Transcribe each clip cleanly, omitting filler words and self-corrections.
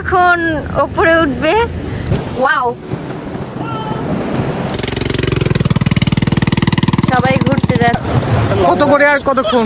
এখন উপরে উঠবে। ওয়াও, সবাই ঘুরতে যাচ্ছে। কত করে আর কতক্ষণ?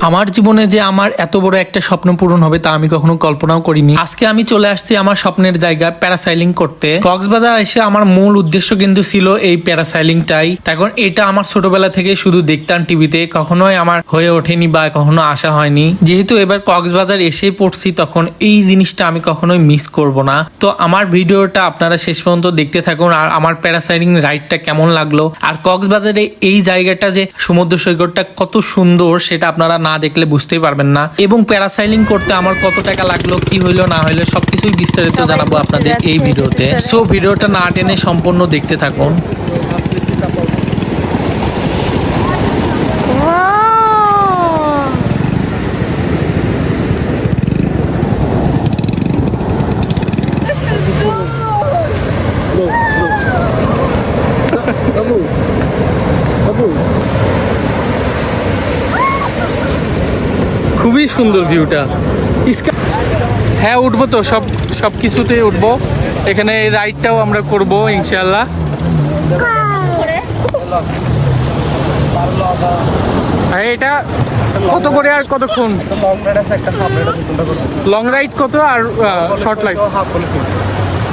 আমার জীবনে যে আমার এত বড় একটা স্বপ্ন পূরণ হবে তা আমি কখনো কল্পনাও করিনি। আজকে আমি চলে আসছি আমার স্বপ্নের জায়গা প্যারাসাইলিং করতে। কক্সবাজার এসে আমার মূল উদ্দেশ্য কিন্তু ছিল এই প্যারাসাইলিংটাই। এখন এটা আমার ছোটবেলা থেকে শুধু দেখতাম টিভিতে, কখনোই আমার হয়ে ওঠেনি বা কখনো আসা হয়নি। যেহেতু এবার কক্সবাজার এসে পড়ছি তখন এই জিনিসটা আমি কখনোই মিস করব না। তো আমার ভিডিওটা আপনারা শেষ পর্যন্ত দেখতে থাকুন আর আমার প্যারাসাইলিং রাইডটা কেমন লাগলো আর কক্সবাজারে এই জায়গাটা যে সমুদ্র সৈকতটা কত সুন্দর সেটা আপনারা না দেখলে বুঝতেই পারবেন না। এবং প্যারাসাইলিং করতে আমার কত টাকা লাগলো, কি হইলো না হইলো সবকিছুই বিস্তারিত জানাবো আপনাদের এই ভিডিওতে। সো ভিডিওটা না টেনে সম্পূর্ণ দেখতে থাকুন। খুবই সুন্দর ভিউটা। হ্যাঁ উঠবো তো, সব কিছুতেই উঠবো। এখানে এই রাইডটাও আমরা করব ইনশাল্লাহ। এটা কত করে আর কতক্ষণ? লং রাইড কত আর শর্ট রাইড?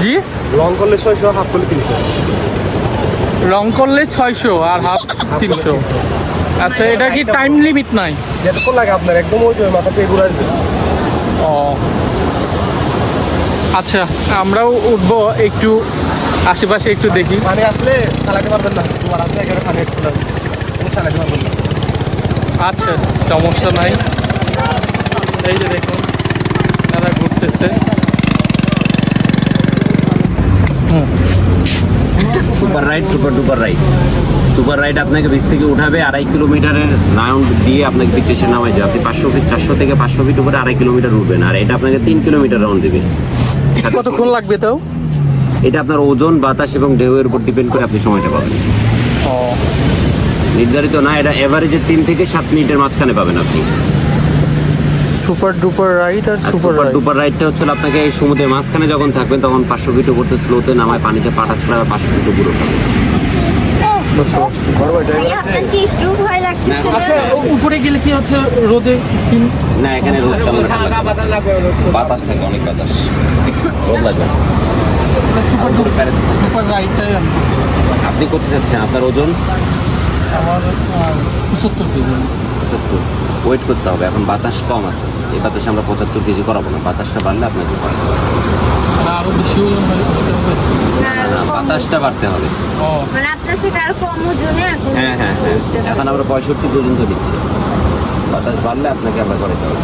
জি, লং করলে 600, হাফ করলে 300। লং করলে 600 আর হাফ 300। আচ্ছা, এটা কি টাইম লিমিট নাই? যেটুকু লাগে আপনার একদম ওই যে মাথা থেকে ঘুরে আসবে। ও আচ্ছা, আমরাও উঠবো, একটু আশেপাশে একটু দেখি। পানি আসলে চালাতে পারবেন না, তোমার আসলে এখানে পানি একটু চালাতে পারবেন না। আচ্ছা, সমস্যা নাই। এই যে দেখুন তারা ঘুরতেছে। Super ride, super duper ride. Super ride আপনাকে বিচ থেকে উঠাবে 2.5 কিলোমিটারের রাউন্ড দিয়ে আপনাকে বিচে এসে নামাই যাবে। আপনি 500 ফিট, 400 থেকে 500 ফিট উপরে 2.5 কিলোমিটার উঠবেন আর এটা আপনাকে 3 কিলোমিটার রাউন্ড দেবে। কতক্ষণ লাগবে তাও? এটা আপনার ওজন, বাতাস এবং ঢেউয়ের উপর ডিপেন্ড করে আপনি সময়টা পাবেন। ও নির্ধারিত না, এটা এভারেজে 3 থেকে 7 মিনিটের মাঝখানে পাবেন আপনি। সুপার ডুপার রাইড আর সুপার সুপার রাইড। ডুপার রাইডটা হচ্ছে আপনাকে এই সমুদ্রের মাঝখানে যখন থাকবেন তখন 500 ফিট উপরতে স্লোতে নামায় পানিতে পাটা ছড়াবে 500 ফিট উপরে উঠাবে। আপনার কি একটু ভয় লাগতেছে? আচ্ছা, উপরে গেলে কি হচ্ছে রোদে স্কিন? না, এখানে রোদ তেমন একটা লাগবে না। বাতাস থাকে, অনেক বাতাস, রোদ লাগবে না। সুপার রাইডটাই আপনি করতে চাচ্ছেন, আপনার ওজন? আমার 75 কেজি। 75 ওয়েট করতে হবে। এখন বাতাস কম আছে, এই বাতাসে আমরা 75 কেজি করাবো না। বাতাসটা বাড়লে আপনাকে করাতে হবে। আরো বেশি ওজন হতে হবে। বাতাসটা বাড়তে হবে। ও মানে আপনার থেকে আরো কম ওজনে এখন? হ্যাঁ হ্যাঁ হ্যাঁ, এখন আমরা 65 পর্যন্ত দিচ্ছি। বাতাস বাড়লে আপনাকে আমরা করাতে হবে।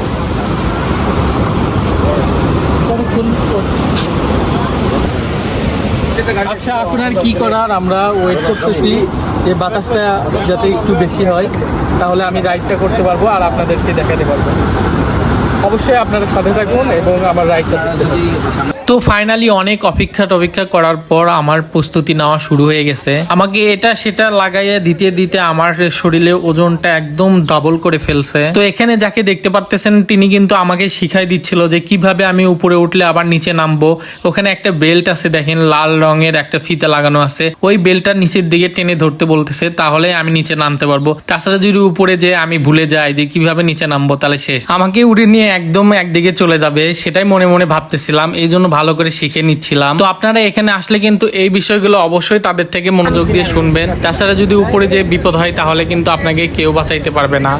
আচ্ছা, এখন আর কি করার, আমরা ওয়েট করতেছি যে বাতাসটা যাতে একটু বেশি হয়, তাহলে আমি রাইডটা করতে পারবো আর আপনাদেরকে দেখাতে পারবো। অবশ্যই আপনারা সাথে থাকুন এবং আমার রাইডটা দেখতে থাকুন। তো ফাইনালি অনেক অপেক্ষা করার পর আমার প্রস্তুতি নেওয়া শুরু হয়ে গেছে। আমাকে এটা সেটা লাগাইয়া দিতে দিতে আমার শরীরে ওজনটা একদম ডাবল করে ফেলছে। তো এখানে যাকে দেখতে পারতেছেন তিনি কিন্তু আমাকে শিখাই দিচ্ছিল যে কিভাবে আমি উপরে উঠলে আবার নিচে নামবো। ওখানে একটা বেল্ট আছে, দেখেন লাল রঙের একটা ফিতা লাগানো আছে, ওই বেল্টটা নিচের দিকে টেনে ধরতে বলতেছে, তাহলে আমি নিচে নামতে পারবো। তাছাড়া যদি উপরে যে আমি ভুলে যাই যে কিভাবে নিচে নামবো তাহলে শেষ, আমাকে উড়ে নিয়ে একদম একদিকে চলে যাবে। সেটাই মনে মনে ভাবতেছিলাম, এই জন্য ভালো করে শিখে নিচ্ছিলাম। তো আপনারা এখানে আসলে কিন্তু এই বিষয়গুলো অবশ্যই তাদের থেকে মনোযোগ দিয়ে শুনবেন। তাছাড়া যদি উপরে যে বিপদ হয় তাহলে কিন্তু আপনাকে কেউ বাঁচাইতে পারবে না।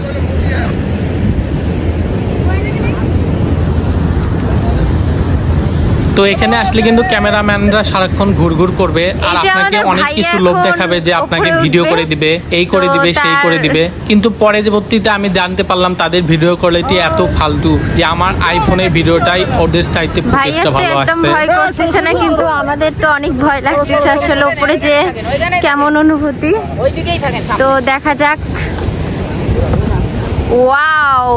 তো এখানে আসলে কিন্তু ক্যামেরাম্যানরা সারাক্ষণ ঘুরঘুর করবে আর আপনাকে অনেক কিছু লোভ দেখাবে যে আপনাকে ভিডিও করে দিবে, এই করে দিবে, সেই করে দিবে। কিন্তু পরে পরবর্তীতে আমি জানতে পারলাম তাদের ভিডিও কোয়ালিটি এত ফালতু যে আমার আইফোনের ভিডিওটাই ওদের চাইতে ফুটেজটা ভালো আসছে। ভয় করতেছে না, কিন্তু আমাদের তো অনেক ভয় লাগতেছে আসলে উপরে যে কেমন অনুভূতি। তো দেখা যাক। ওয়াও,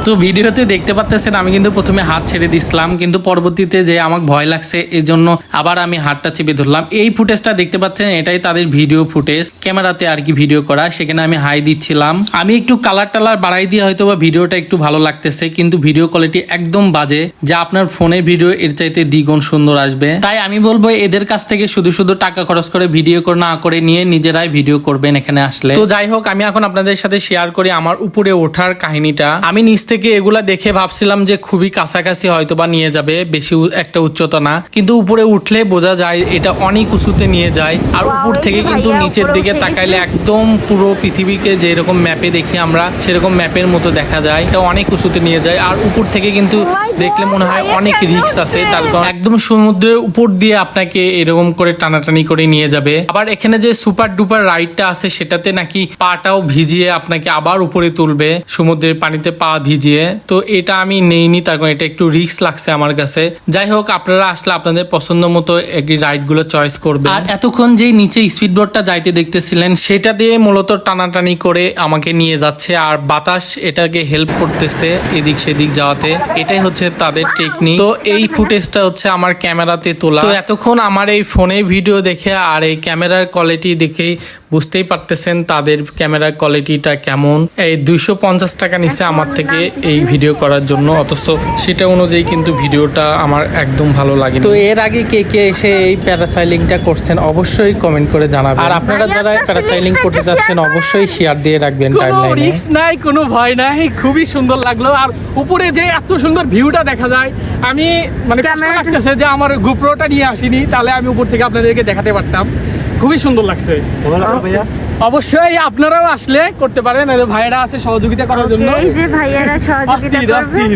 তো ভিডিওতে দেখতে পাচ্ছেন আমি কিন্তু প্রথমে হাত ছেড়ে দিছিলাম, কিন্তু পরবর্তীতে যে আমার ভয় লাগছে এই জন্য আবার আমি হাতটা চেপে ধরলাম। এই ফুটেজটা দেখতে পাচ্ছেন এটাই তাদের ভিডিও ফুটেজ, ক্যামেরাতে আর কি ভিডিও করা। সেখানে আমি হাই দিচ্ছিলাম, আমি একটু কালার টালার বাড়াই দিয়ে হয়তো বা ভিডিওটা একটু ভালো লাগতেছে, কিন্তু ভিডিও কোয়ালিটি একদম বাজে, যা আপনার ফোনের ভিডিও এর চাইতে দ্বিগুণ সুন্দর আসবে। তাই আমি বলবো এদের কাছ থেকে শুধু শুধু টাকা খরচ করে ভিডিও না করে নিয়ে নিজেরাই ভিডিও করবেন এখানে আসলে। তো যাই হোক, আমি এখন আপনাদের সাথে শেয়ার করি আমার উপরে ওঠার কাহিনীটা। আমি নিচ থেকে এগুলা দেখে ভাবছিলাম যে খুবই কাছাকাছি হয়তো বা নিয়ে যাবে, বেশি একটা উচ্চতা না, কিন্তু উপরে উঠলে বোঝা যায় এটা অনেক উঁচুতে নিয়ে যায়। আর উপর থেকে কিন্তু নিচের দিকে তাকাইলে একদম পুরো পৃথিবীকে যেরকম ম্যাপে দেখি আমরা সেরকম ম্যাপের মতো দেখা যায়, এটা অনেক উঁচুতে নিয়ে যায়। আর উপর থেকে কিন্তু দেখলে মনে হয় অনেক রিস্ক আছে, তার কারণ একদম সমুদ্রের উপর দিয়ে আপনাকে এরকম করে টানাটানি করে নিয়ে যাবে। আবার এখানে যে সুপার ডুপার রাইডটা আছে সেটাতে নাকি পাটাও ভিজিয়ে আপনাকে আবার উপরে তুলবে সমুদ্রের পানিতে পা ভিজিয়ে। তো এটা আমি নেইনি, তার কারণ এটা একটু রিস্ক লাগছে আমার কাছে। যাই হোক, আপনারা আসলে আপনাদের পছন্দ মতো এই রাইড গুলো চয়েস করবে। আর এতক্ষণ যে নিচে স্পিড বোটটা যাইতে দেখতেছিলেন সেটা দিয়ে মূলত টানাটানি করে আমাকে নিয়ে যাচ্ছে, আর বাতাস এটাকে হেল্প করতেছে এদিক সেদিক যাওয়াতে। এটাই হচ্ছে তাদের টেকনিক। তো এই ফুটেজটা হচ্ছে আমার ক্যামেরাতে তোলা। তো এতক্ষণ আমার এই ফোনে ভিডিও দেখে আর এই ক্যামেরার কোয়ালিটি দেখেই বুঝতেই পারতেছেন তাদের ক্যামেরার কোয়ালিটিটা কেমন। এই 250 টাকা নিচ্ছে আমার থেকে এই ভিডিও করার জন্য, অথচ সেটা অনুযায়ী কিন্তু ভিডিওটা আমার একদম ভালো লাগে। তো এর আগে কে কে এসে এই প্যারাসাইলিংটা করছেন অবশ্যই কমেন্ট করে জানাবেন। আর আপনারা যারা প্যারাসাইলিং করতে যাচ্ছেন অবশ্যই শেয়ার দিয়ে রাখবেন টাইমলাইনে। রিস্ক নাই, কোনো ভয় নাই, খুবই সুন্দর লাগলো। আর উপরে যে এত সুন্দর ভিউটা দেখা যায়, আমি মানে কষ্ট লাগতেছে যে আমার গোপ্রোটা নিয়ে আসিনি, তাহলে আমি উপর থেকে আপনাদেরকে দেখাতে পারতাম। খুবই সুন্দর লাগছে। ভাইয়া অবশ্যই আপনারাও আসলে করতে পারেন, ভাইয়েরা আছে সহযোগিতা করার জন্য। এই যে ভাইয়ারা সহযোগিতা অস্থির করবে। অস্থির।